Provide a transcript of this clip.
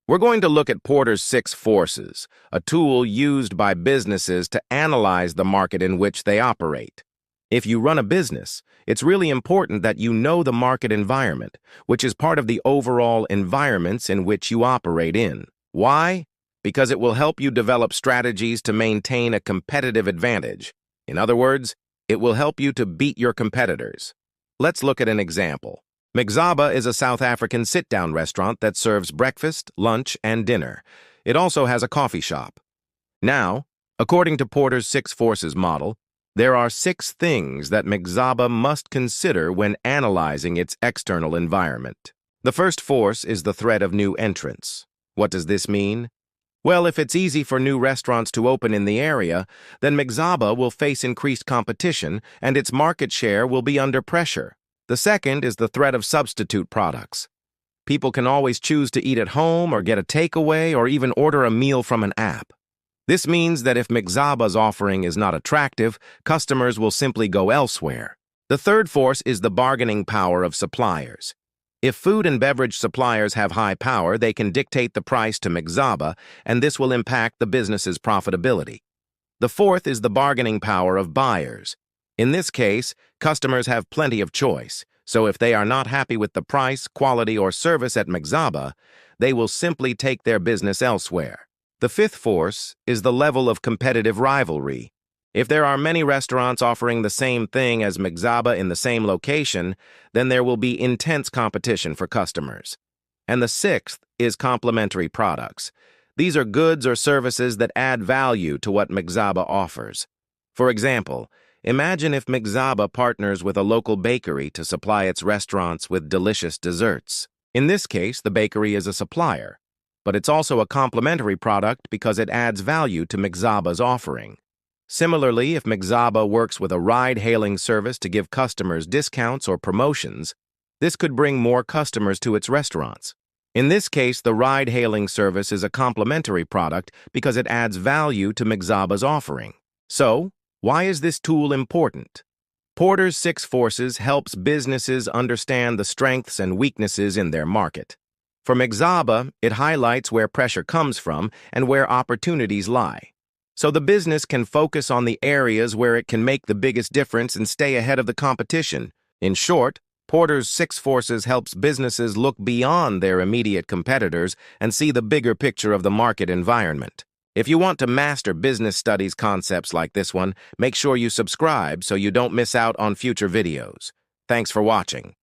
We're going to look at Porter's 6 forces, a tool used by businesses to analyze the market in which they operate. If you run a business, it's really important that you know the market environment, which is part of the overall environments in which you operate in. Why? Because it will help you develop strategies to maintain a competitive advantage. In other words, it will help you to beat your competitors. Let's look at an example. Mgzaba is a South African sit-down restaurant that serves breakfast, lunch, and dinner. It also has a coffee shop. Now, according to Porter's 6 forces model, there are 6 things that Mgzaba must consider when analyzing its external environment. The first force is the threat of new entrants. What does this mean? Well, if it's easy for new restaurants to open in the area, then Mgzaba will face increased competition and its market share will be under pressure. The second is the threat of substitute products. People can always choose to eat at home or get a takeaway or even order a meal from an app. This means that if Mgzaba's offering is not attractive, customers will simply go elsewhere. The third force is the bargaining power of suppliers. If food and beverage suppliers have high power, they can dictate the price to Mgzaba, and this will impact the business's profitability. The fourth is the bargaining power of buyers. In this case, customers have plenty of choice, so if they are not happy with the price, quality, or service at Mgzaba, they will simply take their business elsewhere. The fifth force is the level of competitive rivalry. If there are many restaurants offering the same thing as Mgzaba in the same location, then there will be intense competition for customers. And the sixth is complementary products. These are goods or services that add value to what Mgzaba offers. For example, imagine if Mgzaba partners with a local bakery to supply its restaurants with delicious desserts. In this case, the bakery is a supplier, but it's also a complementary product because it adds value to Mgzaba's offering. Similarly, if Mgzaba works with a ride-hailing service to give customers discounts or promotions, this could bring more customers to its restaurants. In this case, the ride-hailing service is a complementary product because it adds value to Mgzaba's offering. So, why is this tool important? Porter's 6 forces helps businesses understand the strengths and weaknesses in their market. For Mgzaba, it highlights where pressure comes from and where opportunities lie. So the business can focus on the areas where it can make the biggest difference and stay ahead of the competition. In short, Porter's 6 forces helps businesses look beyond their immediate competitors and see the bigger picture of the market environment. If you want to master business studies concepts like this one, make sure you subscribe so you don't miss out on future videos. Thanks for watching.